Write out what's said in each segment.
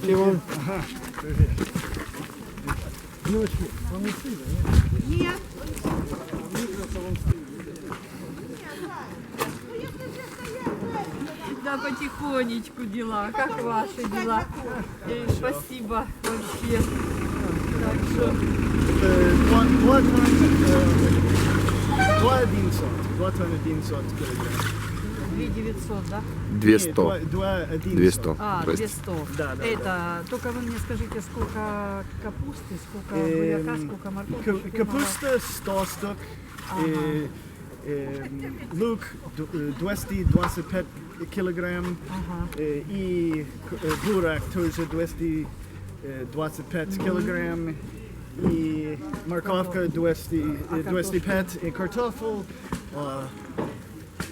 Здравствуйте вам. Ага, привет. Девочки, вам не стыдно, нет? Нет. Да, потихонечку дела. Как ваши дела? Спасибо вообще. Так что... 2,900 килограмм. 2900, да? 200. 2,100. А, Здрасте. 200. Да, да, Это, только вы мне скажите, сколько капусты, сколько буряка, сколько морковки? Капуста 100 штук. Ага. Лук 225 килограмм. Ага. И бурак тоже 225 килограмм. И морковка 205. И картофель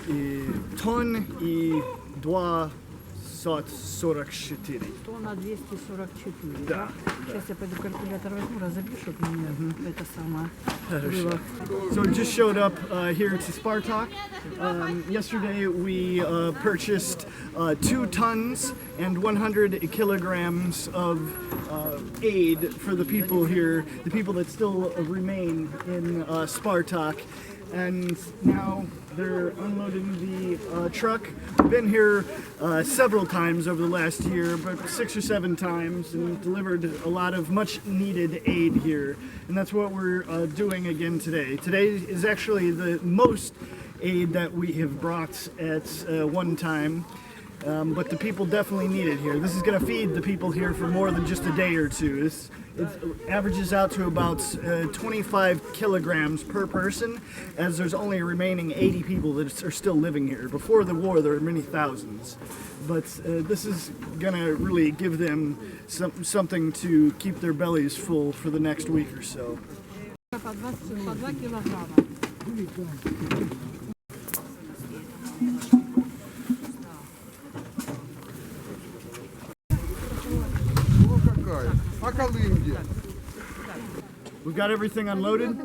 и тонн и 244. Тонна 244, Да, Сейчас я пойду калькулятор возьму, разобью, чтобы мне это самое было. So we just showed up here to Spartak. Yesterday we purchased 2 tons and 100 kilograms of aid for the people here, the people that still remain in Spartak. And now they're unloading the truck. Been here several times over the last year, but 6 or 7 times, and delivered a lot of much needed aid here. And that's what we're doing again today. Today is actually the most aid that we have brought at one time. But the people definitely need it here. This is going to feed the people here for more than just a day or two. It averages out to about 25 kilograms per person, as there's only remaining 80 people that are still living here. Before the war, there were many thousands. But this is going to really give them something to keep their bellies full for the next week or so. По 2 килограмма. We've got everything unloaded.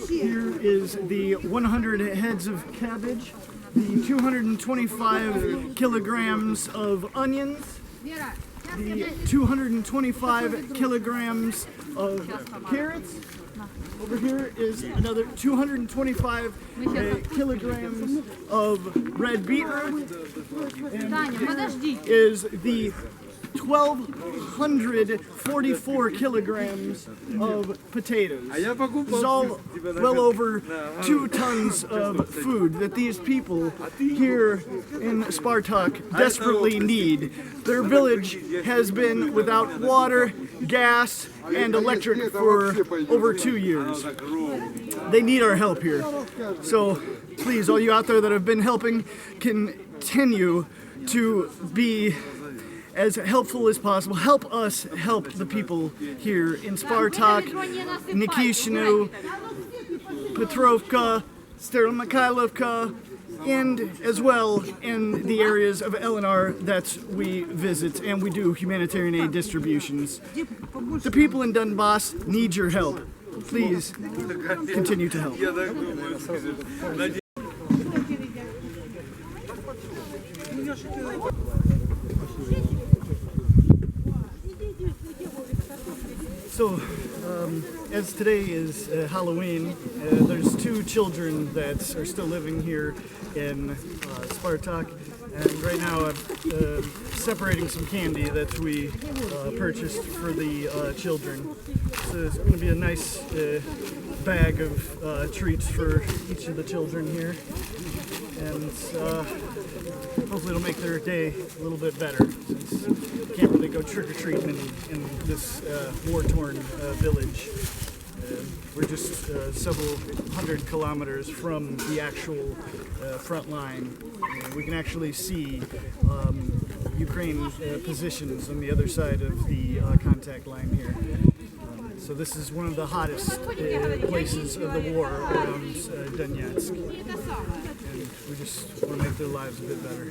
Here is the 100 heads of cabbage, the 225 kilograms of onions, the 225 kilograms of carrots. Over here is another 225 kilograms of red beetroot. And here is the 1,244 kilograms of potatoes. This is all well over 2 tons of food that these people here in Spartak desperately need. Their village has been without water, gas, and electric for over 2 years. They need our help here. So please, all you out there that have been helping, continue to be as helpful as possible. Help us help the people here in Spartak, Nikishinu, Petrovka, Staromikhailovka, and as well in the areas of Eleanor that we visit and we do humanitarian aid distributions. The people in Donbass need your help. Please continue to help. So, as today is Halloween, there's 2 children that are still living here in Spartak, and right now I'm separating some candy that we purchased for the children. So it's going to be a nice bag of treats for each of the children here, and hopefully it'll make their day a little bit better, since you can't really go trick-or-treating in this war-torn village. We're just several hundred kilometers from the actual front line. We can actually see Ukraine positions on the other side of the contact line here. So this is one of the hottest places of the war around Donetsk. And we just want to make their lives a bit better.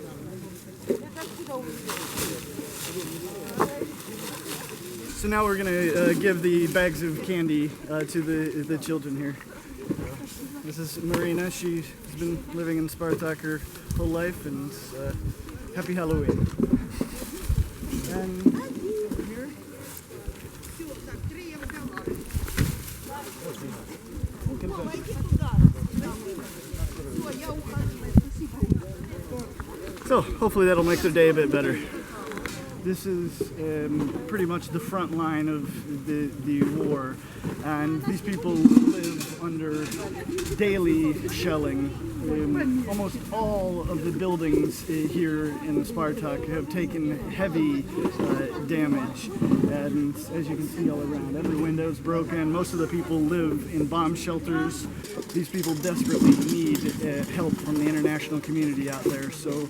So now we're going to give the bags of candy to the children here. This is Marina. She's been living in Spartak her whole life, and happy Halloween. And over here So hopefully that'll make their day a bit better. This is pretty much the front line of the war, and these people live under daily shelling. Almost all of the buildings here in Spartak have taken heavy damage, and as you can see all around, every window is broken. Most of the people live in bomb shelters. These people desperately need help from the international community out there. So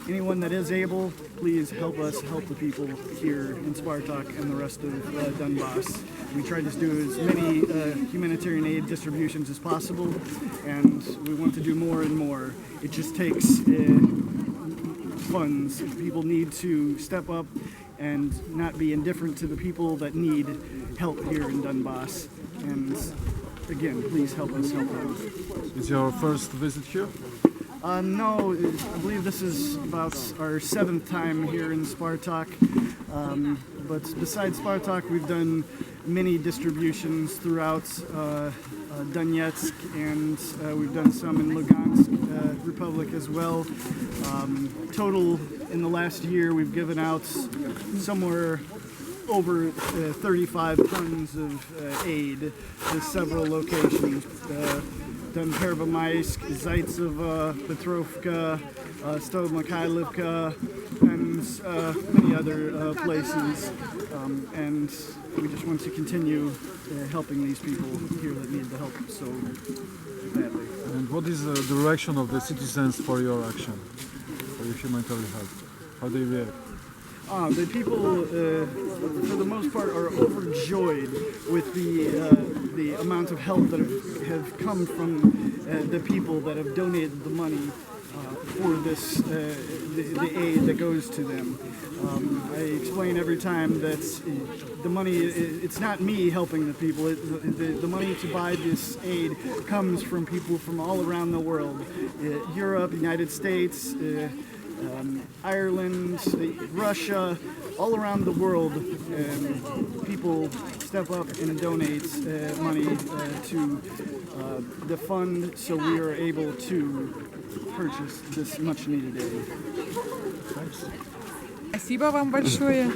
anyone that is able, please help us help the people here in Spartak and the rest of Donbass. We try to do as many humanitarian aid distributions as possible, and we want to do more and more. It just takes funds. People need to step up and not be indifferent to the people that need help here in Donbass. And again, please help us help them. Is your first visit here? No, I believe this is about our 7th time here in Spartak. But besides Spartak, we've done many distributions throughout Donetsk, and we've done some in Lugansk Republic as well. Total in the last year, we've given out somewhere over 35 tons of aid to several locations. Done Pervomaisk, Zaitsevo, Petrovka, Stov-Mikhailivka, and many other places. And we just want to continue helping these people here that need the help so badly. And what is the direction of the citizens for your action, for your humanitarian help? How they react? The people, for the most part, are overjoyed with the amount of help that have come from the people that have donated the money for this, the aid that goes to them. I explain every time that the money, it's not me helping the people. The money to buy this aid comes from people from all around the world, Europe, United States, Ireland, Russia, all around the world. People step up and donate money to the fund, so we are able to purchase this much needed aid. Спасибо вам большое.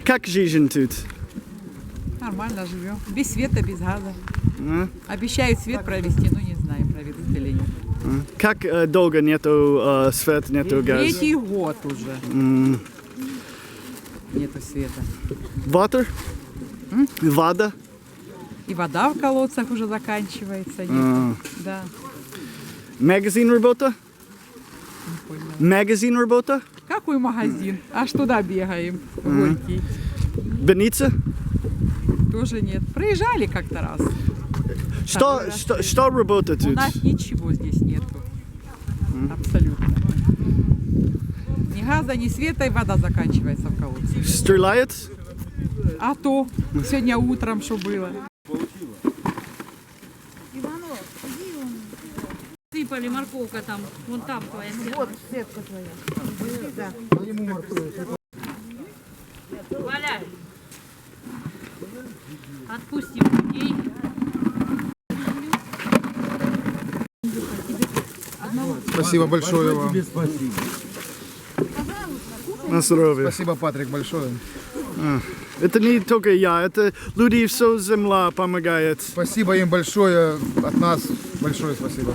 Как жизнь тут? Нормально живем. Без света, без газа. Обещают свет провести, но не знаю, проведут или нет. Как долго нету света, нету газа? 3-й год уже. Нету света. Water? Вода? И вода в колодцах уже заканчивается. Нет. Да. Магазин работа? Магазин работа? Какой магазин? Аж туда бегаем. Горький. Больница? Тоже нет. Проезжали как-то раз. Что работает У тут? нас ничего здесь нету. Абсолютно. Ни газа, ни света, и вода заканчивается в колодце. Стреляет? А то сегодня утром что было. Сыпали, морковка там, вон там твоя. Вот сетка твоя. Да. Валяй. Отпустим людей. Спасибо большое вам. На здоровье. Спасибо, Патрик, большое. Это не только я, это люди, все земля помогает. Спасибо им большое, от нас большое спасибо.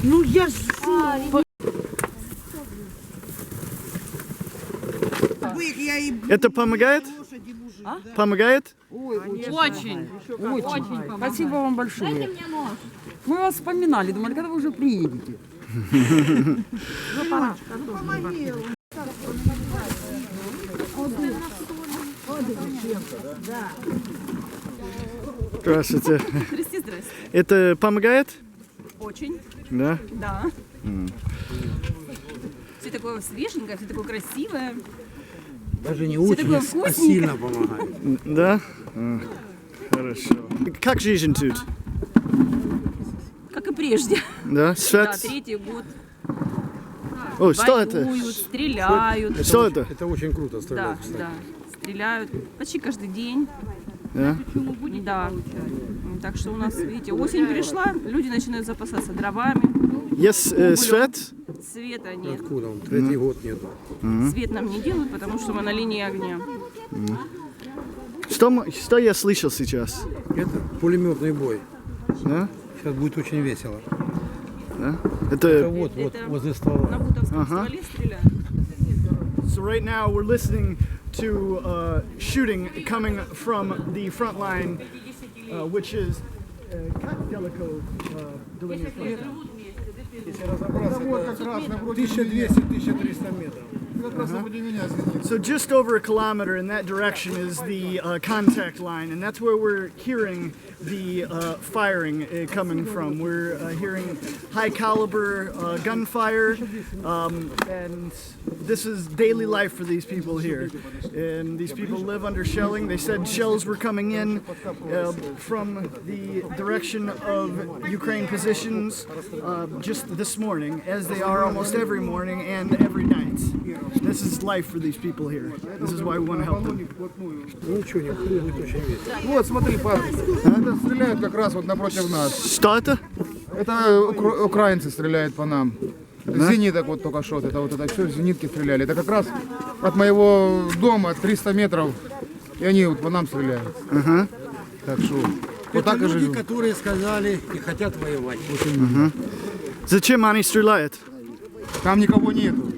Ну я ж... Это помогает? Помогает? Очень. Очень помогает. Спасибо вам большое. Мы вас вспоминали, думали, когда вы уже приедете. Здравствуйте. Здрасте. Это помогает? Очень, Да. да. Все такое свеженькое, все такое красивое. Даже не Все очень, такое а вкусненькое. сильно помогает. Да? Хорошо. Как жизнь тут? Как и прежде. Да? Да, Свет? 3-й год. О, что это? Воюют, стреляют. Что это? Это очень круто Да, стрелять, кстати. да. Стреляют почти каждый день. Yeah? Да. Так что у нас, видите, осень пришла, люди начинают запасаться дровами. Есть свет? Света нет. Откуда он? Третий год нету. Свет нам не делают, потому что мы на линии огня. Что я слышал сейчас? Это пулеметный бой. Да? Сейчас будет очень весело. Это... Вот возле ствола. На Бутовском стволе стреляют. So right now we're listening to shooting coming from the front line, which is как далеко до линии фронта? 1200-1300 метров. So just over a kilometer in that direction is the contact line, and that's where we're hearing the firing coming from. We're hearing high caliber gunfire, and this is daily life for these people here. And these people live under shelling. They said shells were coming in from the direction of Ukraine positions just this morning, as they are almost every morning and every night. This is life for these people here. This is why we want to help them. Ничего не будет очень весело. Вот, смотри, Павел, это стреляют как раз вот напротив нас. Что это? Это украинцы стреляют по нам. Это зениток вот только что, это вот это все зенитки стреляли. Это как раз от моего дома 300 метров, и они вот по нам стреляют. Так что вот так и Люди, живем. которые сказали и хотят воевать. Зачем они стреляют? Там никого нету.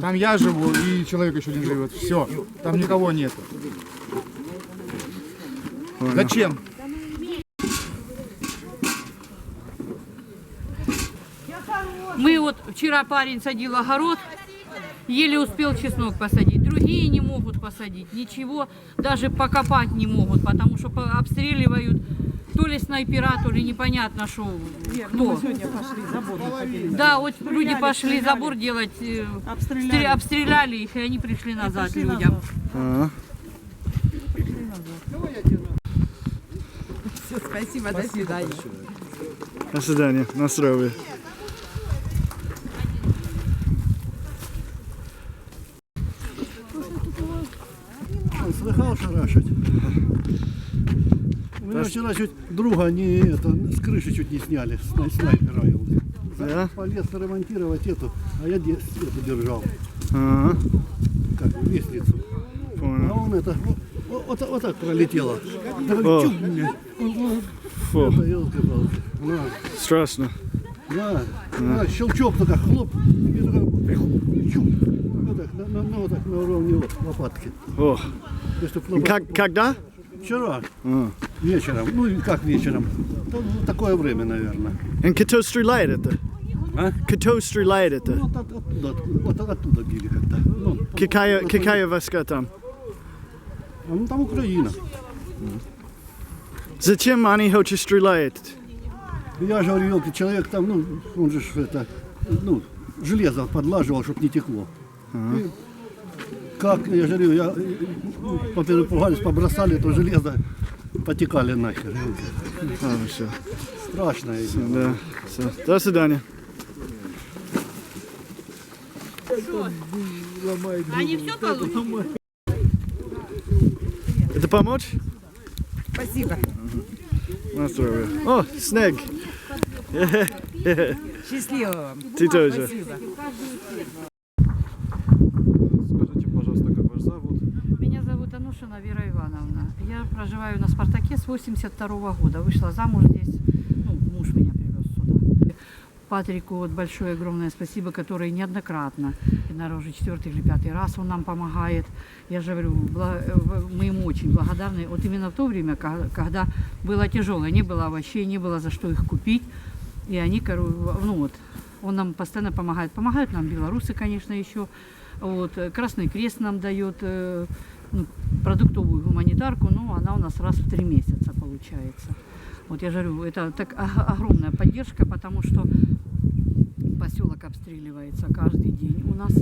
Там я живу и человек еще один живет. Все, там никого нету. Зачем? Мы вот вчера парень садил огород, еле успел чеснок посадить. Другие не могут посадить, ничего, даже покопать не могут, потому что обстреливают то ли снайпера, то ли непонятно что, кто. Да, вот люди пошли забор делать, обстреляли их, и они пришли назад людям. Все, спасибо, до свидания. До свидания, на здоровье. Слыхал шарашить? У меня вчера чуть друга с крыши чуть не сняли, снайпера его. Да? Полез ремонтировать эту, а я эту держал, Ага, как лестницу. А понял. он это, вот так пролетело. О. Чук мне. Фу, Это елки-палки. страшно. Да, да, щелчок только хлоп, и только чук. Вот так, на уровне лопатки. О, Если б лопатку- когда? Вчера, вечером, ну и как вечером, ну, такое время, наверное. And кто стреляет это? А? Кто стреляет это? Ну, вот оттуда били как-то. Ну, Какая войска там? ну, там Украина. Зачем они хотят стрелять? Я же говорю, елки, человек там, ну, он же ж это, ну, железо подлаживал, чтобы не текло. И как, я же говорю, поперепугались, побросали, то железо потекали нахер. елки. А, все. Страшно. Да, все. До свидания. Они все получат. Это помочь? Спасибо. На здоровье. О, снег. Счастливо вам. Ты тоже. Спасибо. Скажите, пожалуйста, как ваш зовут? Меня зовут Анушина Вера Ивановна. Я проживаю на Спартаке с 82 года. Вышла замуж здесь. Ну, муж меня привез сюда. Патрику вот большое огромное спасибо, который неоднократно, наверное, уже 4-й или 5-й раз он нам помогает. Я же говорю, мы ему очень благодарны. Вот именно в то время, когда было тяжело, не было овощей, не было за что их купить. И они, ну вот, он нам постоянно помогает. Помогают нам белорусы, конечно, еще. Вот, Красный Крест нам дает ну, продуктовую гуманитарку, но она у нас раз в 3 месяца получается. Вот я же говорю, это так огромная поддержка, потому что поселок обстреливается каждый день. У нас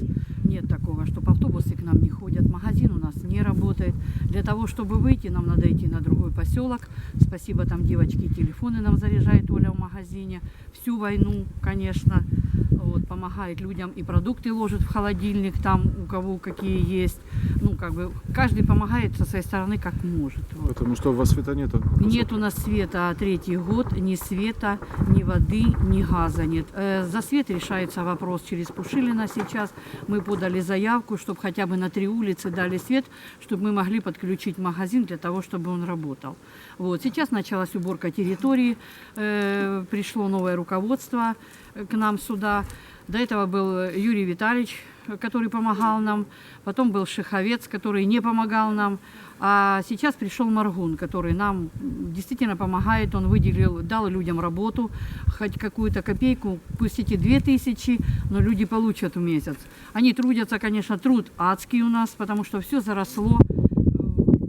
нет такого, чтобы автобусы к нам не ходят, магазин у нас не работает. Для того, чтобы выйти, нам надо идти на другой поселок. Спасибо, там девочки телефоны нам заряжает Оля в магазине. Всю войну, конечно. вот, помогает людям и продукты ложит в холодильник, там у кого какие есть. Ну, как бы каждый помогает со своей стороны, как может. Вот. Потому что у вас света нету? Нет у нас света 3-й год, ни света, ни воды, ни газа нет. За свет решается вопрос через Пушилина сейчас. Мы подали заявку, чтобы хотя бы на 3 улицы дали свет, чтобы мы могли подключить магазин для того, чтобы он работал. Вот. Сейчас началась уборка территории, пришло новое руководство к нам сюда. До этого был Юрий Витальевич, который помогал нам, потом был Шиховец, который не помогал нам, а сейчас пришел Маргун, который нам действительно помогает, он выделил, дал людям работу, хоть какую-то копейку, пусть эти 2000, но люди получат в месяц. Они трудятся, конечно, труд адский у нас, потому что все заросло,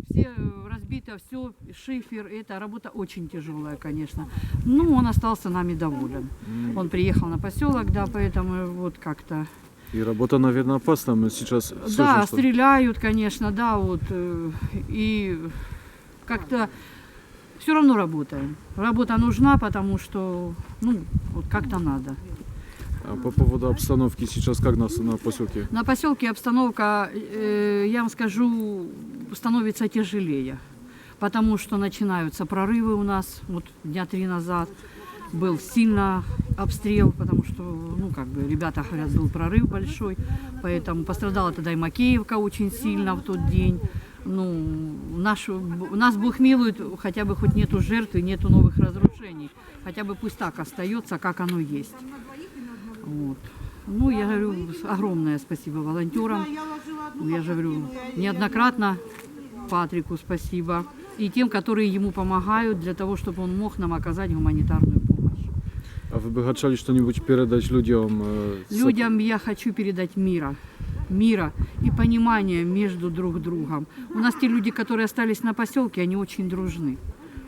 все разбито, все, шифер, эта работа очень тяжелая, конечно. Ну, он остался нами доволен. Он приехал на поселок, да, поэтому вот как-то... И работа, наверное, опасна. Мы сейчас Да, слышим, что... стреляют, конечно, да, вот. И как-то все равно работаем. Работа нужна, потому что, ну, вот как-то надо. А по поводу обстановки сейчас как нас на поселке? На поселке обстановка, я вам скажу, становится тяжелее. Потому что начинаются прорывы у нас. Вот дня 3 назад был сильно обстрел, потому что, ну, как бы, ребята говорят, был прорыв большой, поэтому пострадала тогда и Макеевка очень сильно в тот день. Ну, нас Бог милует, хотя бы хоть нету жертв и нету новых разрушений, хотя бы пусть так остается, как оно есть. Вот. Ну, я говорю, огромное спасибо волонтерам, я же говорю, неоднократно Патрику спасибо, и тем, которые ему помогают для того, чтобы он мог нам оказать гуманитарную помощь. А вы бы хотели что-нибудь передать людям? Людям я хочу передать мира и понимания между друг другом. У нас те люди, которые остались на поселке, они очень дружны.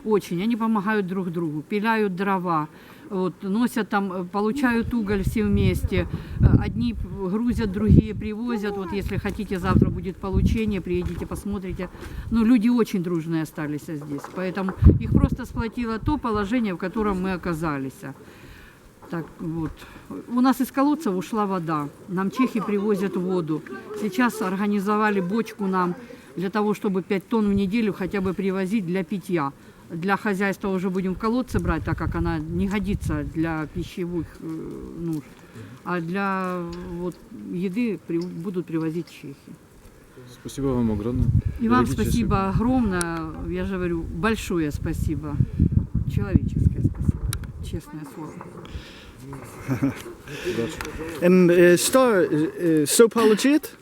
Очень. Они помогают друг другу, пиляют дрова, вот, носят там, получают уголь все вместе. Одни грузят, другие привозят. Вот если хотите, завтра будет получение, приедете, посмотрите. Ну, люди очень дружные остались здесь. Поэтому их просто сплотило то положение, в котором мы оказались. Так вот. У нас из колодцев ушла вода. Нам чехи привозят воду. Сейчас организовали бочку нам для того, чтобы 5 тонн в неделю хотя бы привозить для питья. Для хозяйства уже будем в колодце брать, так как она не годится для пищевых нужд. А для вот, еды будут привозить чехи. Спасибо вам огромное. И вам Берегите спасибо себя. огромное. Я же говорю, большое спасибо. Человеческое спасибо. Честное слово. Что получит?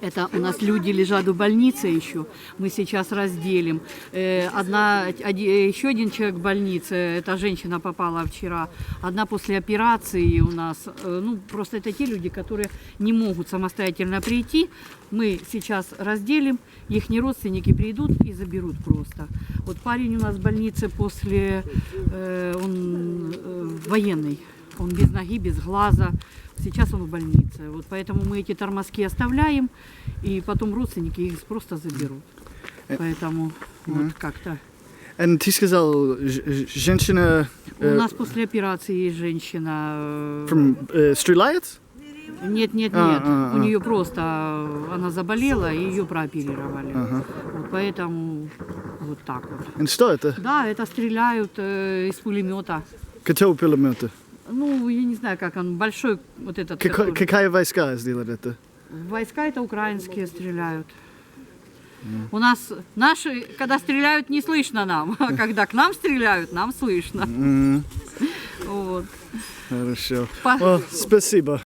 Это у нас люди лежат в больнице еще. Мы сейчас разделим. Еще один человек в больнице, эта женщина попала вчера. Одна после операции у нас. Ну, просто это те люди, которые не могут самостоятельно прийти. Мы сейчас разделим, их родственники придут и заберут просто. Вот парень у нас в больнице после, он военный. Он без ноги, без глаза. Сейчас он в больнице. Вот поэтому мы эти тормозки оставляем, и потом родственники их просто заберут. Поэтому вот как-то. Ты сказал, женщина... У нас после операции есть женщина. Стреляет? Нет. У нее просто она заболела, и ее прооперировали. Вот поэтому вот так вот. Что это? Да, это стреляют из пулемета. Какого пулемета? Ну, я не знаю, как он, большой вот этот. который- Какие войска сделали это? Войска это украинские стреляют. У нас наши, когда стреляют, не слышно нам, а когда к нам стреляют, нам слышно. Вот. Хорошо. По- Спасибо.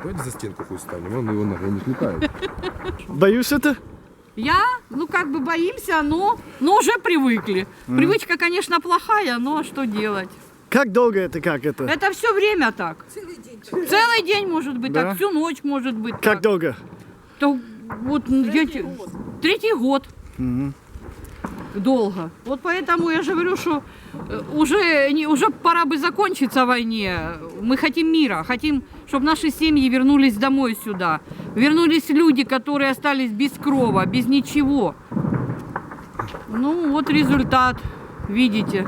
Давайте за стенку пусть станем, он его ногой не летает. Боюсь это? Я, ну как бы боимся, но уже привыкли. Привычка, конечно, плохая, но что делать? Как долго это, как это? Это все время так. Целый день может быть Да? так, всю ночь может быть Как так. долго? То вот третий год. Долго. Вот поэтому я же говорю, что уже пора бы закончиться войне. Мы хотим мира, хотим, чтобы наши семьи вернулись домой сюда. Вернулись люди, которые остались без крова, без ничего. Ну вот результат, видите.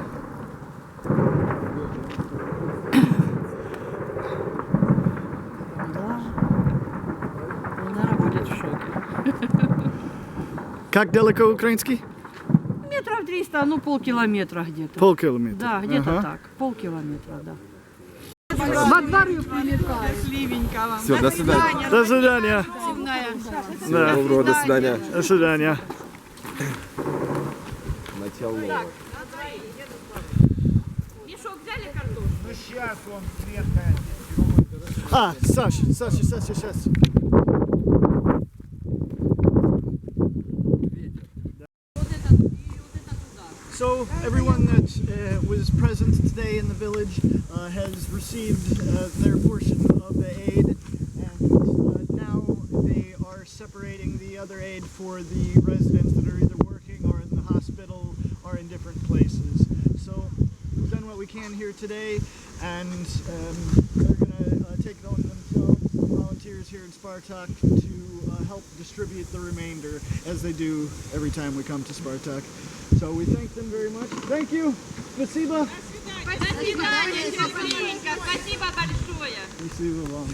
Как далеко украинский? Метров 300, ну полкилометра где-то. Полкилометра. Да, где-то Ага. так. Полкилометра, да. Все, до свидания. До свидания. Да. Доброго, до свидания. До свидания. Начало. Саша, сейчас. So everyone that was present today in the village has received their portion of the aid, and now they are separating the other aid for the residents that are either working or in the hospital or in different places. So we've done what we can here today, and they're going to take it on themselves, volunteers here in Spartak, to help distribute the remainder, as they do every time we come to Spartak. So we thank them very much. Thank you. Спасибо. Спасибо большое. Спасибо вам.